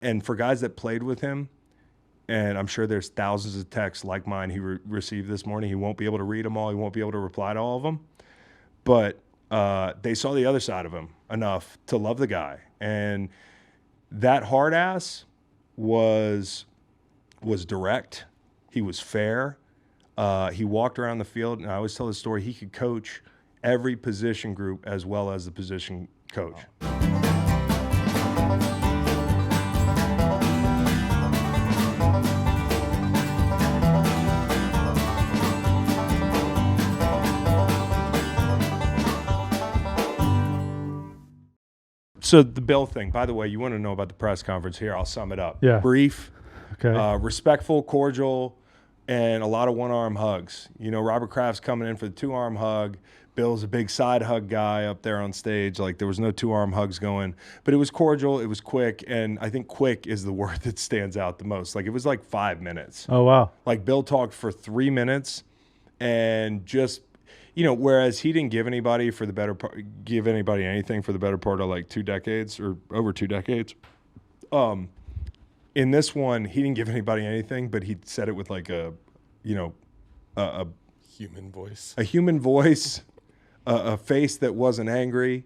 And for guys that played with him, and I'm sure there's thousands of texts like mine he received this morning. He won't be able to read them all. He won't be able to reply to all of them. But they saw the other side of him enough to love the guy. And that hard ass was direct. He was fair. He walked around the field, and I always tell the story, he could coach every position group as well as the position coach. So the Bill thing, by the way, you want to know about the press conference here, I'll sum it up. Yeah. Brief, Okay. respectful, cordial, and a lot of one-arm hugs. You know, Robert Kraft's coming in for the two-arm hug. Bill's a big side hug guy up there on stage. Like, there was no two-arm hugs going. But it was cordial, it was quick, and I think quick is the word that stands out the most. Like, it was like 5 minutes. Oh, wow. Like, Bill talked for 3 minutes and just, you know, whereas he didn't give anybody anything for the better part of like 2 decades or over 2 decades. In this one, he didn't give anybody anything, but he said it with like a Human voice. A human voice, a face that wasn't angry,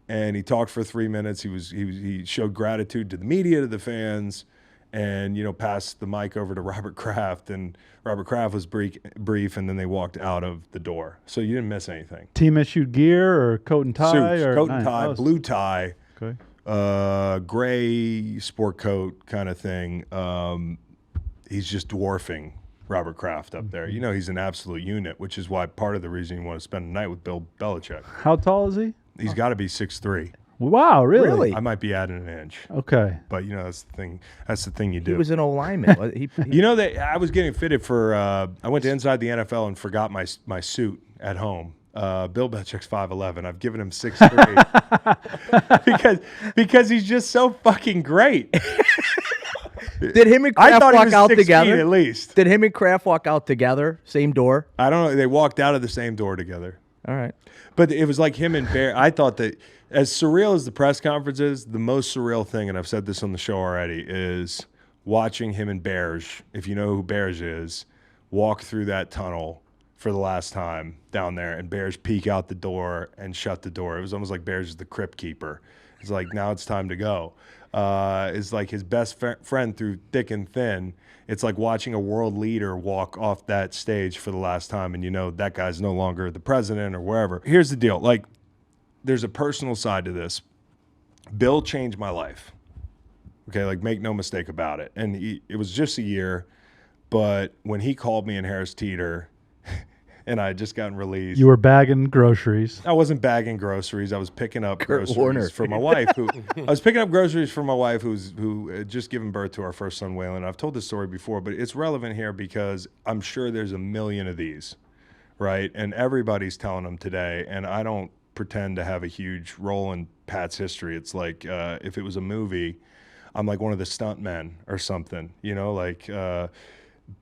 and he talked for 3 minutes. He showed gratitude to the media, to the fans, and, you know, passed the mic over to Robert Kraft, and Robert Kraft was brief, and then they walked out of the door. So you didn't miss anything. Team issued gear or coat and tie? Suits, or coat and tie, blue tie, Okay. gray sport coat kind of thing. He's just dwarfing Robert Kraft up there. You know, he's an absolute unit, which is why part of the reason you want to spend the night with Bill Belichick. How tall is he? He's got to be 6'3". Wow, really? Really? I might be adding an inch. Okay. But, you know, that's the thing. That's the thing you do. He was an old lineman. You know, I was getting fitted for I went to Inside the NFL and forgot my suit at home. Bill Belichick's 5'11". I've given him 6'3". because he's just so fucking great. Did him and I Kraft thought he walk was out 6 feet together? at least. Did him and Kraft walk out together? Same door? I don't know. They walked out of the same door together. All right. But it was like him and Bear. I thought that as surreal as the press conference is, the most surreal thing, and I've said this on the show already, is watching him and Bears, if you know who Bears is, walk through that tunnel for the last time down there, and Bears peek out the door and shut the door. It was almost like Bears is the crypt keeper. It's like, now it's time to go. Is like his best friend through thick and thin. It's like watching a world leader walk off that stage for the last time, and you know that guy's no longer the president or wherever. Here's the deal. Like, there's a personal side to this. Bill changed my life. Okay, like, make no mistake about it. And it was just a year, but when he called me in Harris Teeter and I had just gotten released. You were bagging groceries. I wasn't bagging groceries. I was picking up Kurt groceries Warner. for my wife. I was picking up groceries for my wife who had just given birth to our first son, Waylon. I've told this story before, but it's relevant here because I'm sure there's a million of these, right? And everybody's telling them today, and I don't pretend to have a huge role in Pat's history. It's like if it was a movie, I'm like one of the stuntmen or something, you know, like,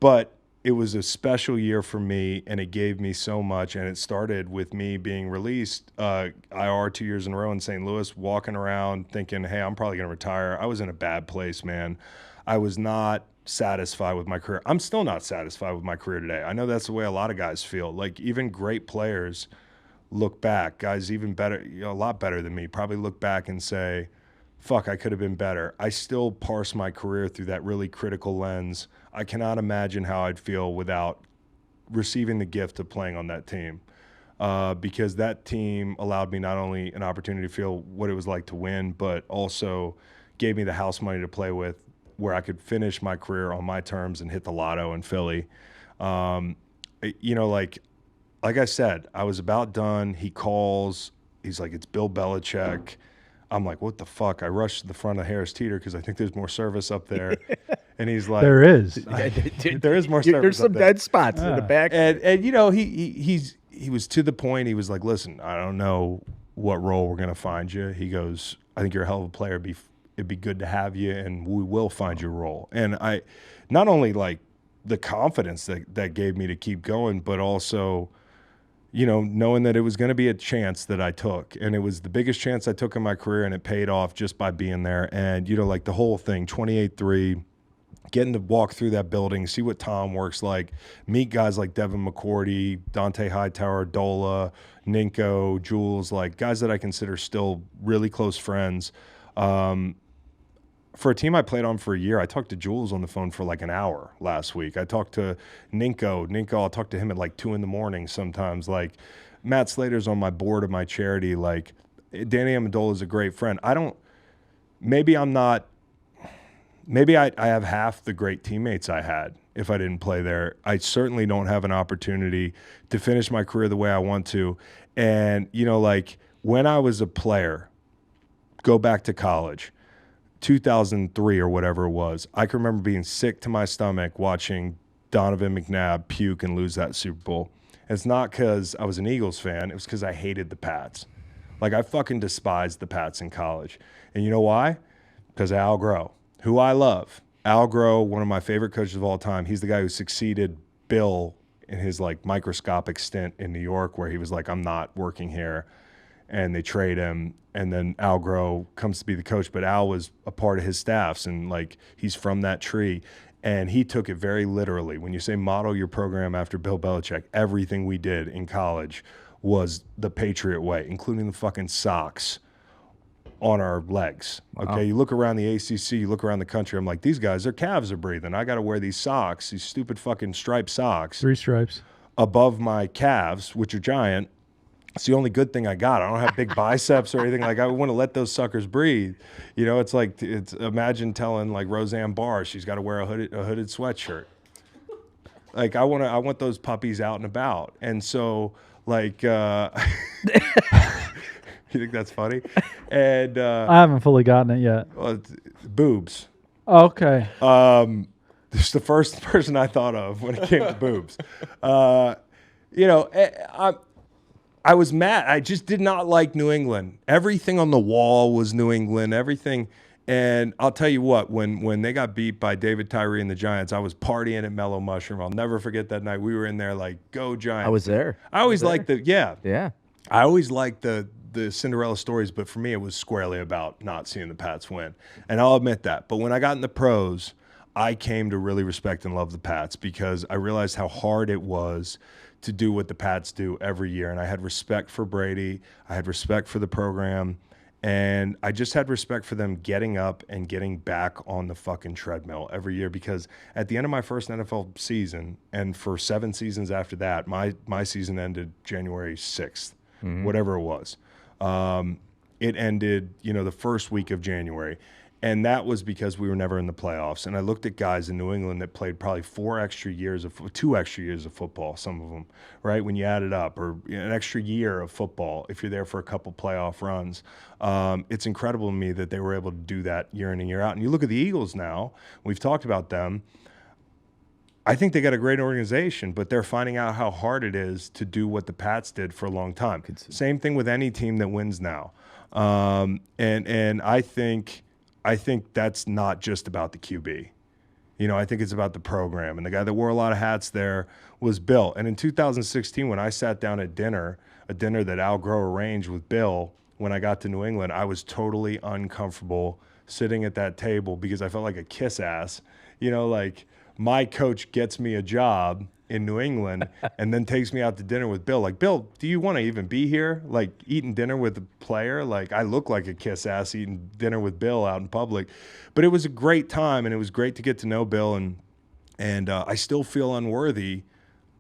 but it was a special year for me, and it gave me so much. And it started with me being released IR 2 years in a row in St. Louis, walking around thinking, hey, I'm probably going to retire. I was in a bad place, man. I was not satisfied with my career. I'm still not satisfied with my career today. I know that's the way a lot of guys feel. Like, even great players look back, guys even better, you know, a lot better than me, probably look back and say, fuck, I could have been better. I still parse my career through that really critical lens. I cannot imagine how I'd feel without receiving the gift of playing on that team, because that team allowed me not only an opportunity to feel what it was like to win, but also gave me the house money to play with where I could finish my career on my terms and hit the lotto in Philly. You know, like I said, I was about done. He calls. He's like, it's Bill Belichick. I'm like, what the fuck? I rushed to the front of Harris Teeter because I think there's more service up there. And he's like, There is. there is more service There's some up there. dead spots in the back. And you know, he was to the point. He was like, listen, I don't know what role we're going to find you. He goes, I think you're a hell of a player. It'd be good to have you, and we will find your role. And I, not only like the confidence that gave me to keep going, but also knowing that it was going to be a chance that I took, and it was the biggest chance I took in my career, and it paid off just by being there. And, like the whole thing, 28-3, getting to walk through that building, see what Tom works like, meet guys like Devin McCourty, Dante Hightower, Dola, Ninko, Jules, like guys that I consider still really close friends. For a team I played on for a year, I talked to Jules on the phone for like an hour last week. I talked to Ninko, I'll talk to him at like 2 a.m. sometimes. Like Matt Slater's on my board of my charity. Like Danny Amendola is a great friend. Maybe I have half the great teammates I had if I didn't play there. I certainly don't have an opportunity to finish my career the way I want to. And, like when I was a player, go back to college, 2003 or whatever it was, I can remember being sick to my stomach watching Donovan McNabb puke and lose that Super Bowl. It's not because I was an Eagles fan. It was because I hated the Pats. Like, I fucking despised the Pats in college. And you know why? Because Al Groh, who I love. Al Groh, one of my favorite coaches of all time. He's the guy who succeeded Bill in his, like, microscopic stint in New York where he was like, I'm not working here. And they trade him, and then Al Groh comes to be the coach. But Al was a part of his staffs, and like he's from that tree, and he took it very literally. When you say model your program after Bill Belichick, everything we did in college was the Patriot way, including the fucking socks on our legs. Wow. Okay, you look around the ACC, you look around the country. I'm like, these guys, their calves are breathing. I got to wear these socks, these stupid fucking striped socks, 3 stripes above my calves, which are giant. It's the only good thing I got. I don't have big biceps or anything. Like, I want to let those suckers breathe. It's like, imagine telling like Roseanne Barr she's got to wear a hooded sweatshirt. Like, I want those puppies out and about. And so, like, you think that's funny? And I haven't fully gotten it yet. Boobs. Okay. This is the first person I thought of when it came to boobs. I was mad. I just did not like New England. Everything on the wall was New England, everything. And I'll tell you what, when they got beat by David Tyree and the Giants, I was partying at Mellow Mushroom. I'll never forget that night. We were in there like, go Giants. I was there. I always liked Yeah. I always liked the Cinderella stories, but for me, it was squarely about not seeing the Pats win. And I'll admit that. But when I got in the pros, I came to really respect and love the Pats because I realized how hard it was to do what the Pats do every year. And I had respect for Brady. I had respect for the program. And I just had respect for them getting up and getting back on the fucking treadmill every year because at the end of my first NFL season, and for 7 seasons after that, my season ended January 6th, whatever it was. It ended, the first week of January. And that was because we were never in the playoffs. And I looked at guys in New England that played probably 2 extra years of football, some of them, right? When you add it up, or an extra year of football, if you're there for a couple playoff runs. It's incredible to me that they were able to do that year in and year out. And you look at the Eagles now, we've talked about them. I think they got a great organization, but they're finding out how hard it is to do what the Pats did for a long time. Same thing with any team that wins now. And I think that's not just about the QB. I think it's about the program. And the guy that wore a lot of hats there was Bill. And in 2016, when I sat down at dinner, a dinner that Al Groh arranged with Bill, when I got to New England, I was totally uncomfortable sitting at that table because I felt like a kiss ass. Like my coach gets me a job in New England and then takes me out to dinner with Bill. Like, Bill, do you want to even be here? Like, eating dinner with a player? Like, I look like a kiss ass eating dinner with Bill out in public. But it was a great time, and it was great to get to know Bill. And I still feel unworthy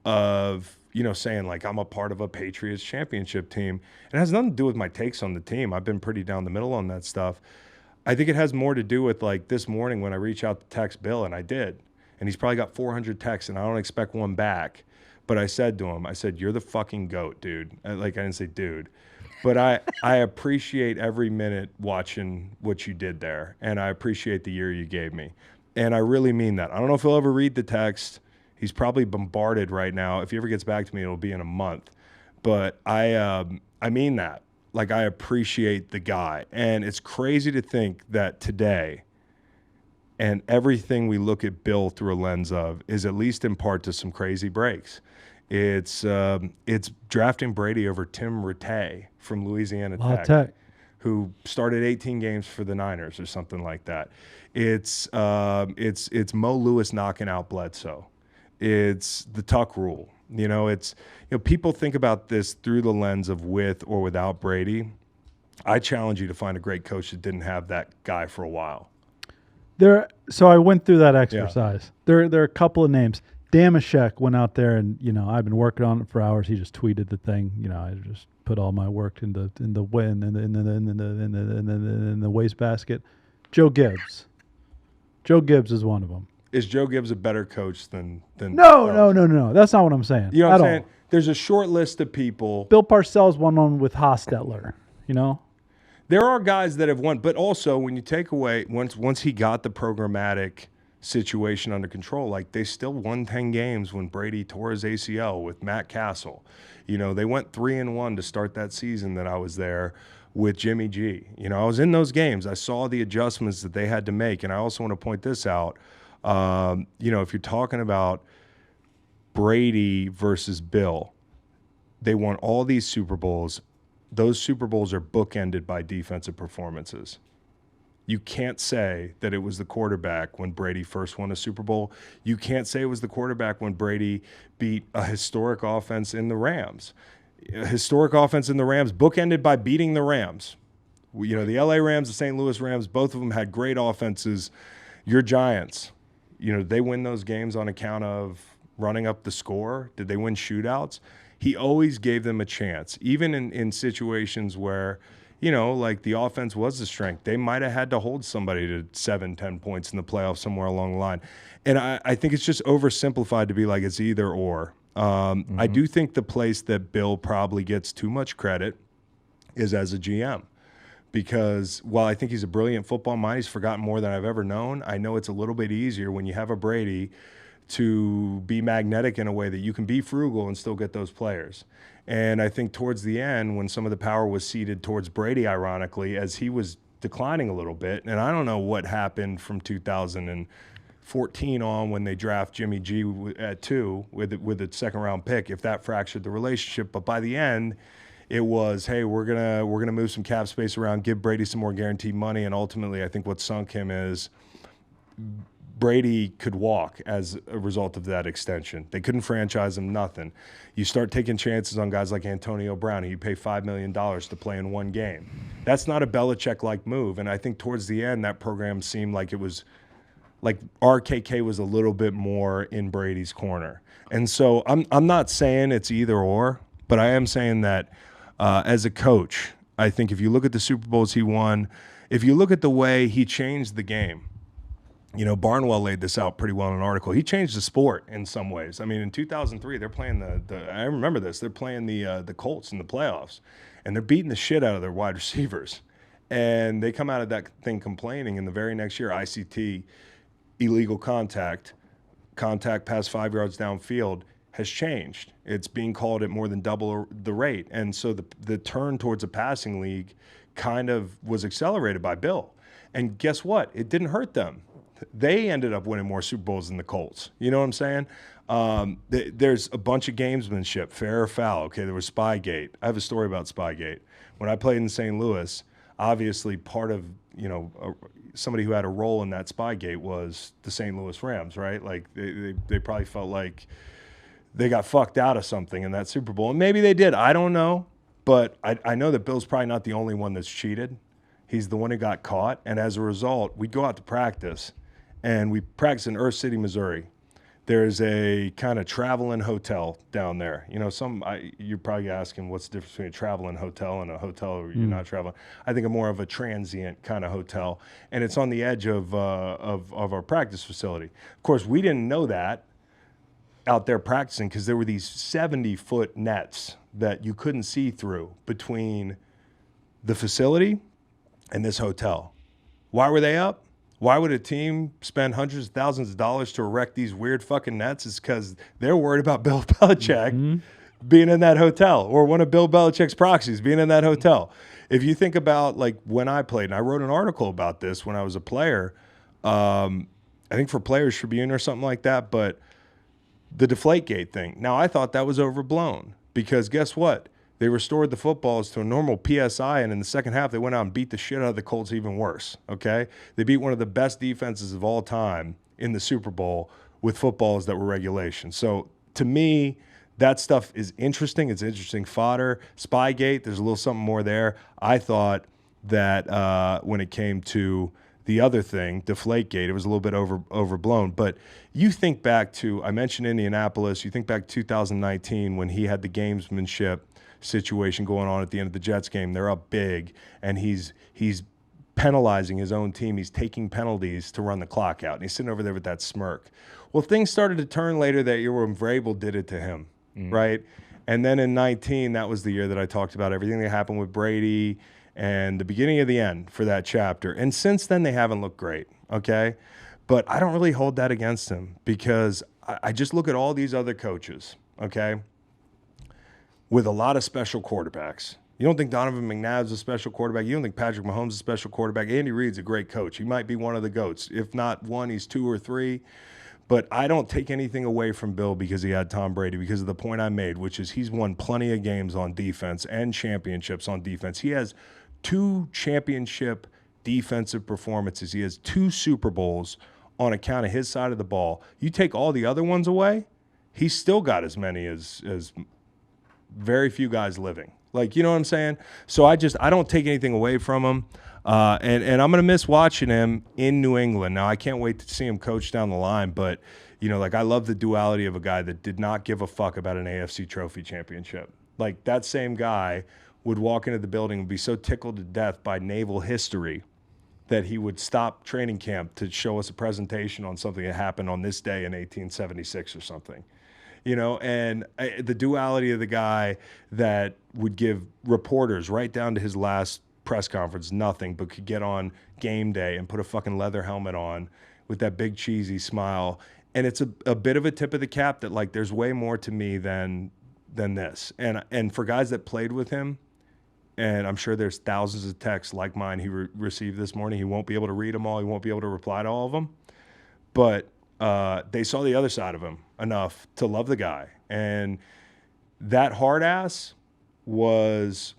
of, saying, like, I'm a part of a Patriots championship team. And it has nothing to do with my takes on the team. I've been pretty down the middle on that stuff. I think it has more to do with, like, this morning when I reach out to text Bill, and I did. And he's probably got 400 texts, and I don't expect one back. But I said to him, you're the fucking GOAT, dude. I didn't say dude. But I appreciate every minute watching what you did there. And I appreciate the year you gave me. And I really mean that. I don't know if he'll ever read the text. He's probably bombarded right now. If he ever gets back to me, it'll be in a month. But I mean that. Like, I appreciate the guy. And it's crazy to think that today, and everything we look at Bill through a lens of is at least in part to some crazy breaks. It's drafting Brady over Tim Rattay from Louisiana Tech. who started 18 games for the Niners or something like that. It's Mo Lewis knocking out Bledsoe. It's the Tuck rule. People think about this through the lens of with or without Brady. I challenge you to find a great coach that didn't have that guy for a while. So I went through that exercise. Yeah. There are a couple of names. Damashek went out there, and I've been working on it for hours. He just tweeted the thing. I just put all my work in the wastebasket. Joe Gibbs. Joe Gibbs is one of them. Is Joe Gibbs a better coach than? No. That's not what I'm saying. You know what I'm saying? There's a short list of people. Bill Parcells won one with Hostetler. There are guys that have won, but also when you take away once he got the programmatic situation under control, like they still won 10 games when Brady tore his ACL with Matt Castle. They went 3-1 to start that season that I was there with Jimmy G. I was in those games. I saw the adjustments that they had to make, and I also want to point this out. If you're talking about Brady versus Bill, they won all these Super Bowls. Those Super Bowls are bookended by defensive performances. You can't say that it was the quarterback when Brady first won a Super Bowl. You can't say it was the quarterback when Brady beat a historic offense in the Rams. A historic offense in the Rams, bookended by beating the Rams. The LA Rams, the St. Louis Rams, both of them had great offenses. Your Giants, they win those games on account of running up the score. Did they win shootouts? He always gave them a chance, even in situations where, like the offense was the strength. They might have had to hold somebody to 7-10 points in the playoffs somewhere along the line. And I think it's just oversimplified to be like it's either or. I do think the place that Bill probably gets too much credit is as a GM. Because while I think he's a brilliant football mind, he's forgotten more than I've ever known. I know it's a little bit easier when you have a Brady to be magnetic in a way that you can be frugal and still get those players. And I think towards the end, when some of the power was ceded towards Brady, ironically, as he was declining a little bit, and I don't know what happened from 2014 on when they draft Jimmy G at 2 with a second-round pick, if that fractured the relationship. But by the end, it was, hey, we're gonna move some cap space around, give Brady some more guaranteed money, and ultimately I think what sunk him is Brady could walk as a result of that extension. They couldn't franchise him, nothing. You start taking chances on guys like Antonio Brown, who you pay $5 million to play in one game. That's not a Belichick-like move, and I think towards the end that program seemed like it was like RKK was a little bit more in Brady's corner. And so I'm not saying it's either or, but I am saying that as a coach, I think if you look at the Super Bowls he won, if you look at the way he changed the game, Barnwell laid this out pretty well in an article. He changed the sport in some ways. I mean, in 2003, they're playing I remember this. They're playing the Colts in the playoffs, and they're beating the shit out of their wide receivers. And they come out of that thing complaining, and the very next year, ICT, illegal contact past 5 yards downfield, has changed. It's being called at more than double the rate. And so the turn towards a passing league kind of was accelerated by Bill. And guess what? It didn't hurt them. They ended up winning more Super Bowls than the Colts. You know what I'm saying? There's a bunch of gamesmanship, fair or foul. Okay, there was Spygate. I have a story about Spygate. When I played in St. Louis, obviously part of, somebody who had a role in that Spygate was the St. Louis Rams, right? Like they probably felt like they got fucked out of something in that Super Bowl. And maybe they did. I don't know. But I know that Bill's probably not the only one that's cheated. He's the one who got caught. And as a result, we'd go out to practice. And we practice in Earth City, Missouri. There's a kind of traveling hotel down there. You're probably asking what's the difference between a traveling hotel and a hotel where you're not traveling. I think more of a transient kind of hotel. And it's on the edge of our practice facility. Of course, we didn't know that out there practicing because there were these 70-foot nets that you couldn't see through between the facility and this hotel. Why were they up? Why would a team spend hundreds of thousands of dollars to erect these weird fucking nets? It's because they're worried about Bill Belichick being in that hotel, or one of Bill Belichick's proxies being in that hotel. If you think about like when I played, and I wrote an article about this when I was a player, I think for Players Tribune or something like that, but the Deflategate thing. Now, I thought that was overblown because guess what? They restored the footballs to a normal PSI, and in the second half, they went out and beat the shit out of the Colts even worse, okay? They beat one of the best defenses of all time in the Super Bowl with footballs that were regulation. So, to me, that stuff is interesting. It's interesting fodder. Spygate, there's a little something more there. I thought that when it came to the other thing, Deflategate, it was a little bit overblown. But you think back to, I mentioned Indianapolis, you think back to 2019 when he had the gamesmanship situation going on at the end of the Jets game. They're up big, and he's penalizing his own team. He's taking penalties to run the clock out, and he's sitting over there with that smirk. Well, things started to turn later that year when Vrabel did it to him, right? And then in 19, that was the year that I talked about everything that happened with Brady and the beginning of the end for that chapter. And since then, they haven't looked great, okay? But I don't really hold that against him because I just look at all these other coaches, okay, with a lot of special quarterbacks. You don't think Donovan McNabb's a special quarterback. You don't think Patrick Mahomes is a special quarterback. Andy Reid's a great coach. He might be one of the GOATs. If not one, he's 2 or 3. But I don't take anything away from Bill because he had Tom Brady, because of the point I made, which is he's won plenty of games on defense and championships on defense. He has 2 championship defensive performances. He has 2 Super Bowls on account of his side of the ball. You take all the other ones away, he's still got as many as very few guys living. Like, you know what I'm saying? So I don't take anything away from him. And I'm going to miss watching him in New England. Now, I can't wait to see him coach down the line, but, you know, like I love the duality of a guy that did not give a fuck about an AFC trophy championship. Like that same guy would walk into the building and be so tickled to death by naval history that he would stop training camp to show us a presentation on something that happened on this day in 1876 or something. You know, and the duality of the guy that would give reporters right down to his last press conference nothing, but could get on game day and put a fucking leather helmet on with that big cheesy smile. And it's a bit of a tip of the cap that, like, there's way more to me than this. And for guys that played with him, and I'm sure there's thousands of texts like mine he received this morning. He won't be able to read them all. He won't be able to reply to all of them. But they saw the other side of him enough to love the guy. And that hard ass was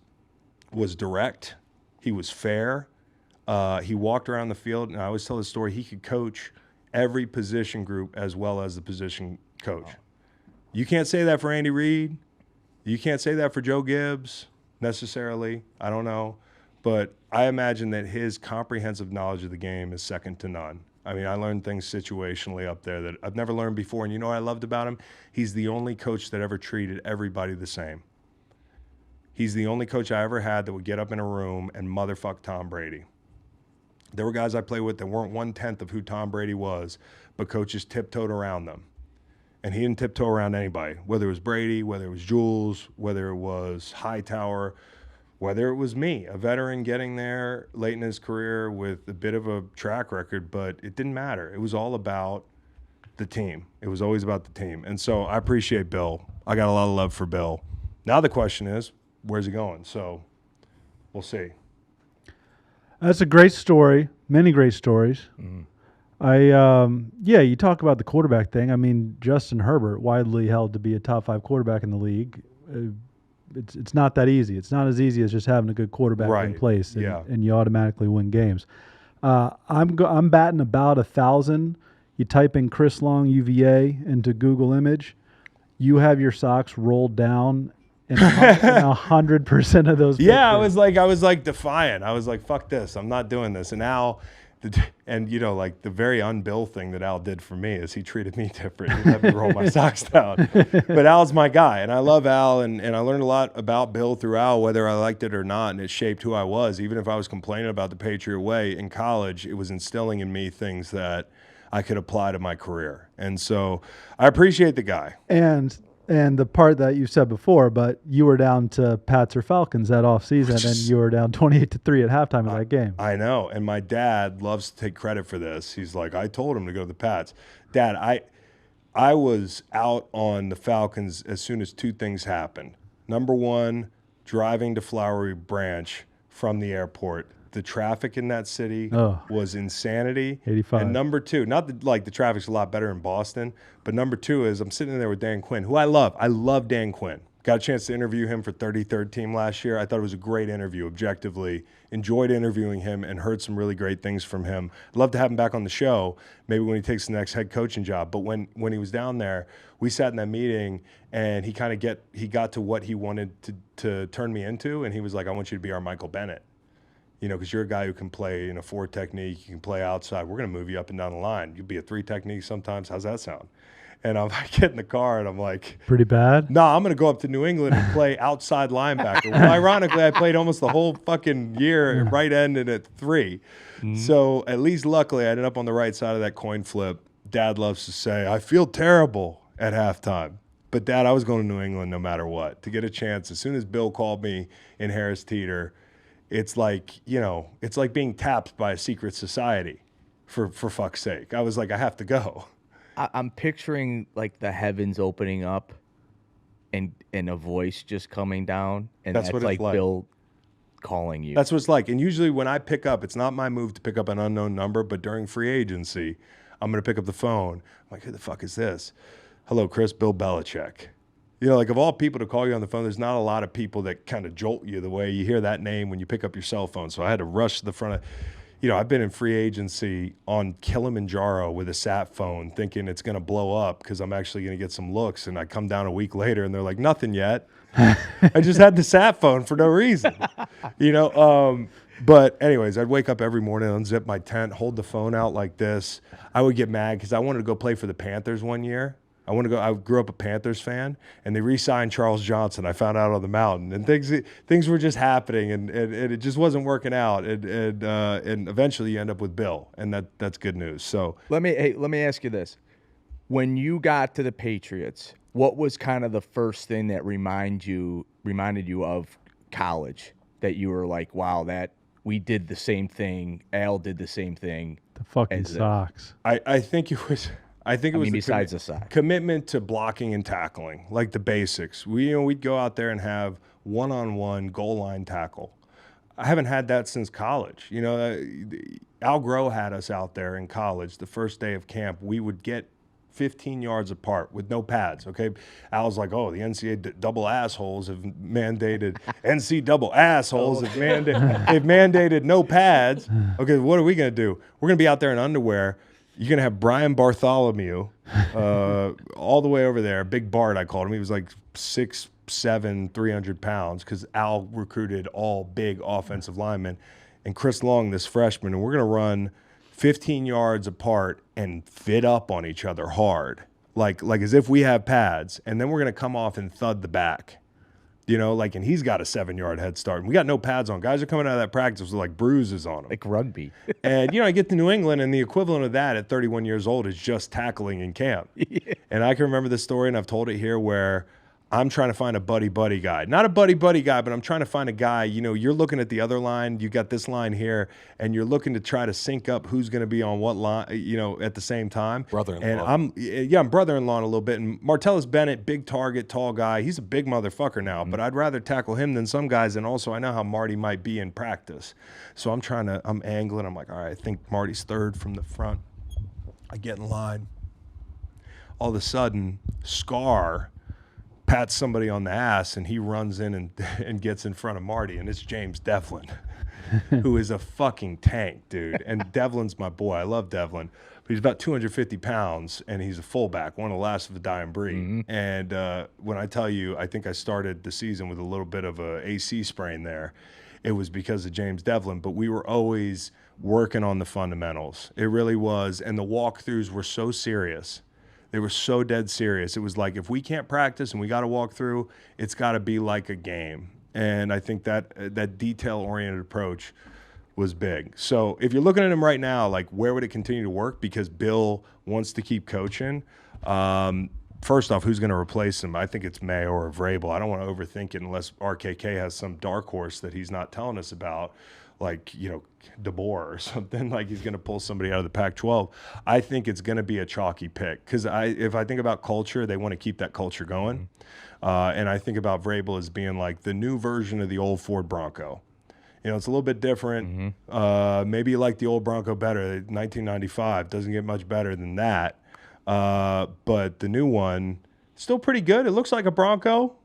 direct. He was fair. He walked around the field, and I always tell the story, he could coach every position group as well as the position coach. You can't say that for Andy Reid. You can't say that for Joe Gibbs necessarily. I don't know. But I imagine that his comprehensive knowledge of the game is second to none. I mean, I learned things situationally up there that I've never learned before. And you know what I loved about him? He's the only coach that ever treated everybody the same. He's the only coach I ever had that would get up in a room and motherfuck Tom Brady. There were guys I played with that weren't 1/10 of who Tom Brady was, but coaches tiptoed around them. And he didn't tiptoe around anybody, whether it was Brady, whether it was Jules, whether it was Hightower, whether it was me, a veteran getting there late in his career with a bit of a track record, but it didn't matter. It was all about the team. It was always about the team. And so I appreciate Bill. I got a lot of love for Bill. Now the question is, where's he going? So we'll see. That's a great story. Many great stories. You talk about the quarterback thing. I mean, Justin Herbert, widely held to be a top 5 quarterback in the league. It's not that easy. It's not as easy as just having a good quarterback in place, and you automatically win games. I'm batting about 1,000. You type in Chris Long UVA into Google Image, you have your socks rolled down in 100% of those. Yeah, pictures. I was like defiant. I was like, fuck this. I'm not doing this. And Al, and you know, like the very un-Bill thing that Al did for me is he treated me different. He let me roll my socks down. But Al's my guy, and I love Al, and I learned a lot about Bill through Al, whether I liked it or not, and it shaped who I was. Even if I was complaining about the Patriot way in college, it was instilling in me things that I could apply to my career. And so I appreciate the guy. And the part that you said before, but you were down to Pats or Falcons that offseason, and you were down 28-3 at halftime of that game. I know, and my dad loves to take credit for this. He's like, I told him to go to the Pats. Dad, I was out on the Falcons as soon as 2 things happened. Number 1, driving to Flowery Branch from the airport the traffic in that city Oh. was insanity. 85. And number two, not that like the traffic's a lot better in Boston, but number two is I'm sitting there with Dan Quinn, who I love. I love Dan Quinn. Got a chance to interview him for 33rd Team last year. I thought it was a great interview, objectively. Enjoyed interviewing him and heard some really great things from him. I'd love to have him back on the show, maybe when he takes the next head coaching job. But when he was down there, we sat in that meeting, and he got to what he wanted to turn me into, and he was like, I want you to be our Michael Bennett. You know, because you're a guy who can play in a 4 technique, you can play outside. We're going to move you up and down the line. You'll be a 3 technique sometimes. How's that sound? And I'm like, get in the car, and I'm like, pretty bad? No, I'm going to go up to New England and play outside linebacker. Well, ironically, I played almost the whole fucking year at right end and at 3. Mm-hmm. So at least luckily, I ended up on the right side of that coin flip. Dad loves to say, I feel terrible at halftime. But, Dad, I was going to New England no matter what. To get a chance, as soon as Bill called me in Harris Teeter, it's like, you know, it's like being tapped by a secret society, for fuck's sake. I was like, I have to go. I'm picturing like the heavens opening up and a voice just coming down, and that's like Bill calling you. That's what it's like. And usually when I pick up, it's not my move to pick up an unknown number, but during free agency, I'm going to pick up the phone. I'm like, who the fuck is this? Hello, Chris, Bill Belichick. You know, like of all people to call you on the phone, there's not a lot of people that kind of jolt you the way you hear that name when you pick up your cell phone. So I had to rush to the front of, you know, I've been in free agency on Kilimanjaro with a sat phone thinking it's going to blow up because I'm actually going to get some looks. And I come down a week later and they're like, nothing yet. I just had the sat phone for no reason, you know. But anyways, I'd wake up every morning, unzip my tent, hold the phone out like this. I would get mad because I wanted to go play for the Panthers one year. I grew up a Panthers fan, and they re-signed Charles Johnson. I found out on the mountain, and things were just happening, and it just wasn't working out. And eventually you end up with Bill, and that's good news. So let me ask you this: when you got to the Patriots, what was kind of the first thing that reminded you of college, that you were like, wow, that we did the same thing, Al did the same thing? The fucking socks. I think it was. I think it was besides the sock. Commitment to blocking and tackling, like the basics. We'd go out there and have one-on-one goal line tackle. I haven't had that since college. You know, Al Groh had us out there in college the first day of camp. We would get 15 yards apart with no pads, okay? Al's like, oh, the NCAA double assholes have mandated, NC double assholes have mandated no pads. Okay, what are we going to do? We're going to be out there in underwear. You're going to have Brian Bartholomew all the way over there. Big Bart, I called him. He was like 6'7", 300 pounds because Al recruited all big offensive linemen. And Chris Long, this freshman, and we're going to run 15 yards apart and fit up on each other hard, like as if we have pads. And then we're going to come off and thud the back. You know, like, and he's got a 7-yard head start. And we got no pads on. Guys are coming out of that practice with like bruises on them. Like rugby. And, you know, I get to New England, and the equivalent of that at 31 years old is just tackling in camp. Yeah. And I can remember this story, and I've told it here, where I'm trying to find a buddy guy. Not a buddy guy, but I'm trying to find a guy. You know, you're looking at the other line. You got this line here, and you're looking to try to sync up who's going to be on what line, you know, at the same time. Brother-in-law. And I'm brother-in-law in a little bit. And Martellus Bennett, big target, tall guy. He's a big motherfucker now, but I'd rather tackle him than some guys. And also I know how Marty might be in practice. So I'm angling. I'm like, all right, I think Marty's third from the front. I get in line. All of a sudden, Scar pats somebody on the ass, and he runs in and gets in front of Marty, and it's James Devlin, who is a fucking tank, dude. And Devlin's my boy. I love Devlin. But he's about 250 pounds, and he's a fullback, one of the last of the dying breed. Mm-hmm. And when I tell you, I think I started the season with a little bit of a AC sprain there, it was because of James Devlin. But we were always working on the fundamentals. It really was. And the walkthroughs were so serious. They were so dead serious. It was like, if we can't practice and we got to walk through, it's got to be like a game. And I think that detail-oriented approach was big. So if you're looking at him right now, like, where would it continue to work? Because Bill wants to keep coaching. First off, who's going to replace him? I think it's Mayo or Vrabel. I don't want to overthink it unless RKK has some dark horse that he's not telling us about, like, you know, DeBoer or something, like he's going to pull somebody out of the Pac-12. I think it's going to be a chalky pick because if I think about culture, they want to keep that culture going. And I think about Vrabel as being like the new version of the old Ford Bronco. It's a little bit different. Maybe you like the old Bronco better. 1995 doesn't get much better than that. But the new one, still pretty good. It looks like a Bronco.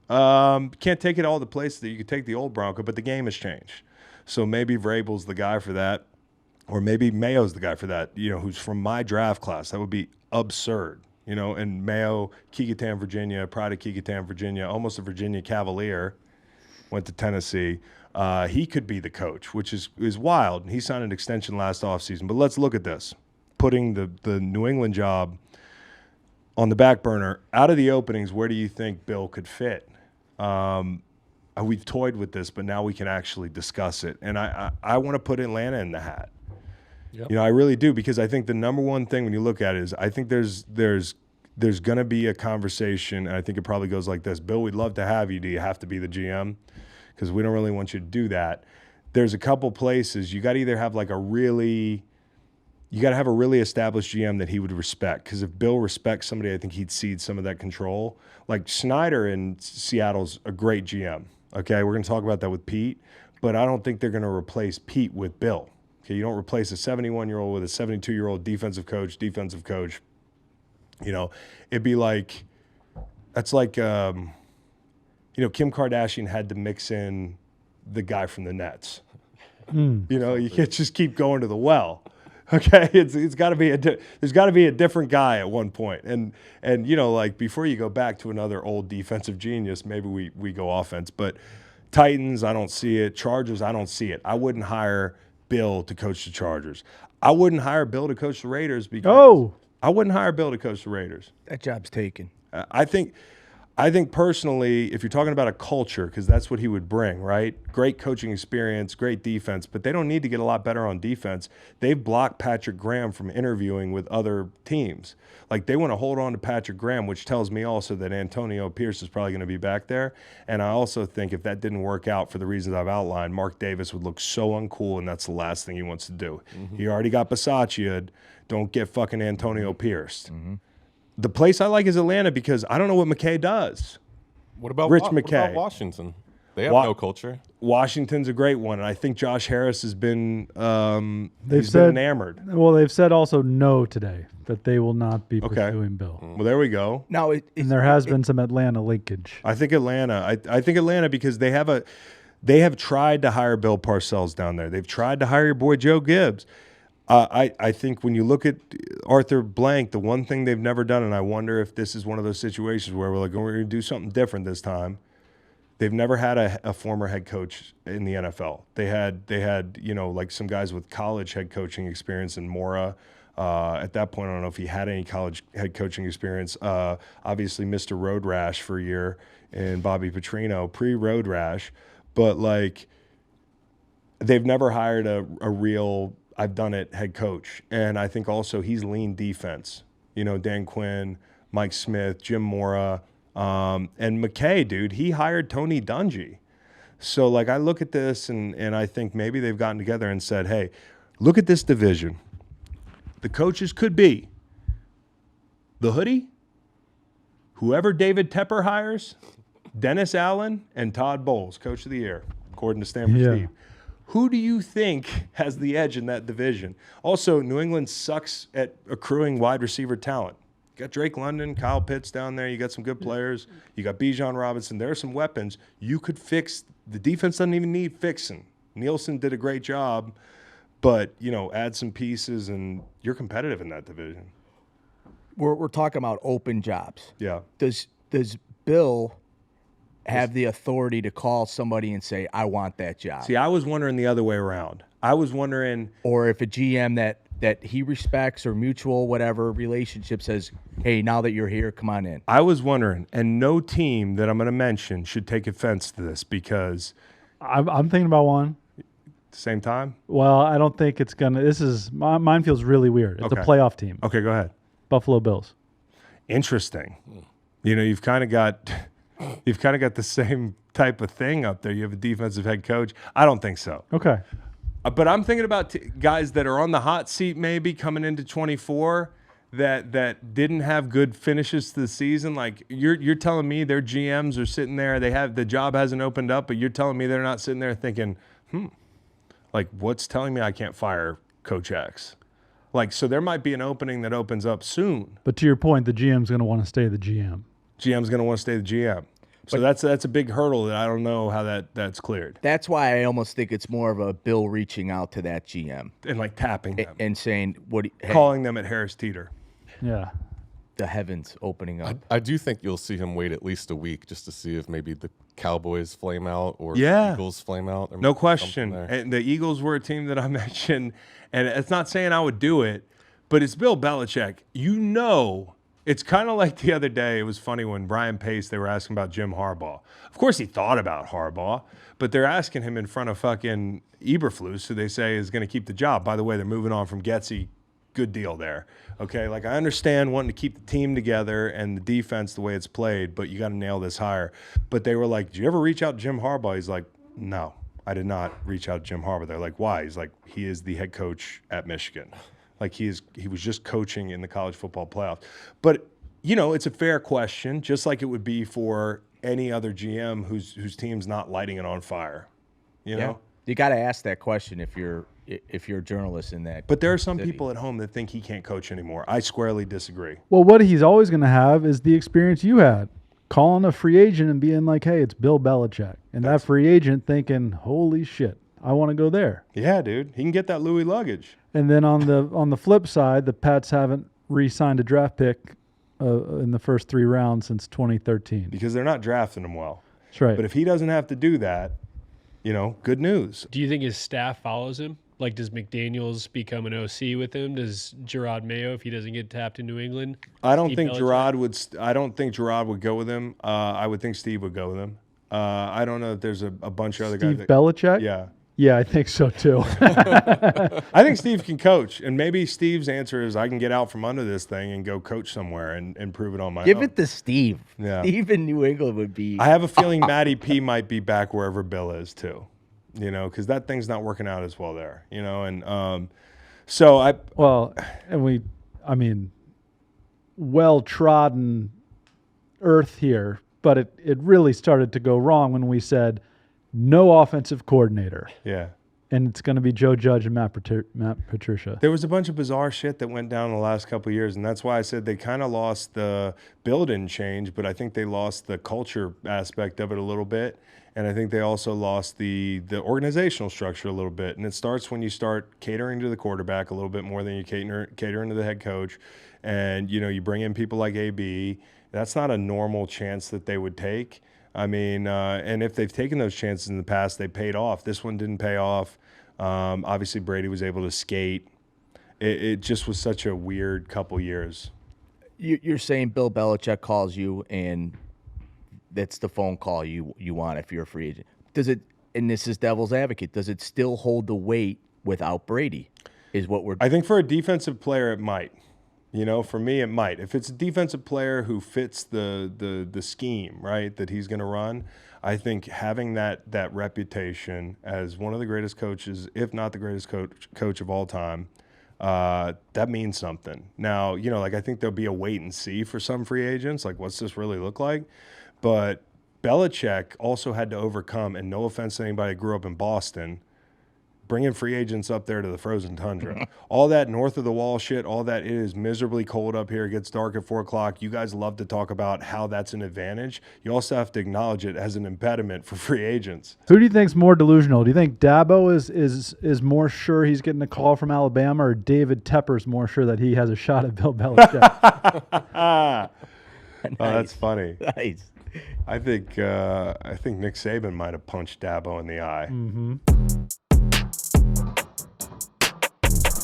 Can't take it all the places that you could take the old Bronco, but the game has changed. So maybe Vrabel's the guy for that, or maybe Mayo's the guy for that, who's from my draft class. That would be absurd, and Mayo, Kecoughtan, Virginia, pride of Kecoughtan, Virginia, almost a Virginia Cavalier, went to Tennessee. He could be the coach, which is wild. He signed an extension last offseason. But let's look at this. Putting the New England job on the back burner, out of the openings, where do you think Bill could fit? We've toyed with this, but now we can actually discuss it. And I want to put Atlanta in the hat. Yep. I really do, because I think the number one thing when you look at it is I think there's going to be a conversation, and I think it probably goes like this. Bill, we'd love to have you. Do you have to be the GM? Because we don't really want you to do that. There's a couple places you got to either have like you got to have a really established GM that he would respect. Because if Bill respects somebody, I think he'd cede some of that control. Like Snyder in Seattle's a great GM. Okay, we're going to talk about that with Pete, but I don't think they're going to replace Pete with Bill. Okay, you don't replace a 71-year-old with a 72-year-old defensive coach. It'd be like, that's like, Kim Kardashian had to mix in the guy from the Nets. You can't just keep going to the well. Okay, it's got to be there's got to be a different guy at one point, and like before you go back to another old defensive genius, maybe we go offense. But Titans, I don't see it. Chargers, I don't see it. I wouldn't hire Bill to coach the Chargers. I wouldn't hire Bill to coach the Raiders because I wouldn't hire Bill to coach the Raiders. That job's taken. I think personally, if you're talking about a culture, because that's what he would bring, right? Great coaching experience, great defense, but they don't need to get a lot better on defense. They've blocked Patrick Graham from interviewing with other teams. Like, they want to hold on to Patrick Graham, which tells me also that Antonio Pierce is probably going to be back there. And I also think if that didn't work out for the reasons I've outlined, Mark Davis would look so uncool, and that's the last thing he wants to do. He already got Bisaccia. Don't get fucking Antonio Pierce. The place I like is Atlanta because I don't know what McKay does. What about Rich What McKay? about Washington? They have no culture. Washington's a great one, and I think Josh Harris has been been enamored. Well, they've said also no today, that they will not be pursuing Bill. Well, there we go. Now, and there has been some Atlanta linkage. I think Atlanta. I think Atlanta because they have tried to hire Bill Parcells down there. They've tried to hire your boy Joe Gibbs. I think when you look at Arthur Blank, the one thing they've never done, and I wonder if this is one of those situations where we're like, we're going to do something different this time. They've never had a former head coach in the NFL. They had like some guys with college head coaching experience in Mora. At that point, I don't know if he had any college head coaching experience. Obviously, Mr. Road Rash for a year and Bobby Petrino pre-Road Rash. But like, they've never hired a real I've done it head coach. And I think also he's lean defense. Dan Quinn, Mike Smith, Jim Mora, and McKay, dude, he hired Tony Dungy. So like I look at this and I think maybe they've gotten together and said, hey, look at this division. The coaches could be the Hoodie, whoever David Tepper hires, Dennis Allen, and Todd Bowles, Coach of the Year, according to Stanford Steve. Who do you think has the edge in that division? Also, New England sucks at accruing wide receiver talent. You got Drake London, Kyle Pitts down there. You got some good players. You got Bijan Robinson. There are some weapons. You could fix. The defense doesn't even need fixing. Nielsen did a great job, but, add some pieces, and you're competitive in that division. We're talking about open jobs. Yeah. Does Bill have the authority to call somebody and say, I want that job? See, I was wondering the other way around. I was wondering. Or if a GM that he respects or mutual whatever relationship says, hey, now that you're here, come on in. I was wondering, and no team that I'm going to mention should take offense to this because. I'm thinking about one. Same time? Well, I don't think it's going to. Mine feels really weird. It's a playoff team. Okay, go ahead. Buffalo Bills. Interesting. You've kind of got the same type of thing up there. You have a defensive head coach. I don't think so. Okay. But I'm thinking about guys that are on the hot seat maybe coming into 24 that didn't have good finishes to the season. Like you're telling me their GMs are sitting there. The job hasn't opened up, but you're telling me they're not sitting there thinking, Like, what's telling me I can't fire Coach X? Like, so there might be an opening that opens up soon. But to your point, the GM's going to want to stay the GM. GM's going to want to stay the GM. So that's a big hurdle that I don't know how that's cleared. That's why I almost think it's more of a Bill reaching out to that GM And like tapping them. and saying, Calling them at Harris Teeter. Yeah. The heavens opening up. I do think you'll see him wait at least a week just to see if maybe the Cowboys flame out or Yeah. Eagles flame out. No question. And the Eagles were a team that I mentioned, and it's not saying I would do it, but it's Bill Belichick. You know, it's kind of like the other day. It was funny when Brian Pace, they were asking about Jim Harbaugh. Of course he thought about Harbaugh, but they're asking him in front of fucking Eberflus, who they say is going to keep the job. By the way, they're moving on from Getsy. Good deal there. Okay, like I understand wanting to keep the team together and the defense the way it's played, but you got to nail this hire. But they were like, "Did you ever reach out to Jim Harbaugh?" He's like, "No, I did not reach out to Jim Harbaugh." They're like, "Why?" He's like, "He is the head coach at Michigan. Like he was just coaching in the college football playoffs." But you know, it's a fair question, just like it would be for any other GM whose team's not lighting it on fire. You know, you got to ask that question if you're a journalist in that. But there are some people at home that think he can't coach anymore. I squarely disagree. Well, what he's always going to have is the experience you had, calling a free agent and being like, "Hey, it's Bill Belichick," and that free agent thinking, "Holy shit, I want to go there." Yeah, dude, he can get that Louis luggage. And then on the flip side, the Pats haven't re-signed a draft pick in the first 3 rounds since 2013 because they're not drafting him well. That's right. But if he doesn't have to do that, you know, good news. Do you think his staff follows him? Like, does McDaniels become an OC with him? Does Gerard Mayo, if he doesn't get tapped in New England? I don't think Gerard would go with him. I would think Steve would go with him. I don't know if there's a bunch of other guys. Steve Belichick? Yeah. Yeah, I think so too. I think Steve can coach, and maybe Steve's answer is I can get out from under this thing and go coach somewhere and prove it on my own. Give it to Steve. Yeah. Steve in New England would be. I have a feeling Matty P might be back wherever Bill is too. You know, because that thing's not working out as well there. You know, and so I. Well, and well-trodden earth here, but it really started to go wrong when we said no offensive coordinator. Yeah. And it's going to be Joe Judge and Matt Patricia. There was a bunch of bizarre shit that went down in the last couple of years, and that's why I said they kind of lost the build and change, but I think they lost the culture aspect of it a little bit, and I think they also lost the organizational structure a little bit. And it starts when you start catering to the quarterback a little bit more than you catering to the head coach, and you know you bring in people like AB. That's not a normal chance that they would take. I mean, and if they've taken those chances in the past, they paid off. This one didn't pay off. Obviously, Brady was able to skate. It just was such a weird couple years. You're saying Bill Belichick calls you, and that's the phone call you want if you're a free agent. Does it? And this is devil's advocate. Does it still hold the weight without Brady? Is what we're. I think for a defensive player, it might. You know, for me, it might. If it's a defensive player who fits the scheme, right, that he's going to run, I think having that reputation as one of the greatest coaches, if not the greatest coach of all time, that means something. Now, you know, like I think there'll be a wait and see for some free agents. Like, what's this really look like? But Belichick also had to overcome, and no offense to anybody who grew up in Boston, bringing free agents up there to the frozen tundra. All that north of the wall shit, all that, it is miserably cold up here. It gets dark at 4 o'clock. You guys love to talk about how that's an advantage. You also have to acknowledge it as an impediment for free agents. Who do you think's more delusional? Do you think Dabo is more sure he's getting a call from Alabama, or David Tepper's more sure that he has a shot at Bill Belichick? Nice. Oh, that's funny. Nice. I think Nick Saban might have punched Dabo in the eye. Mm-hmm.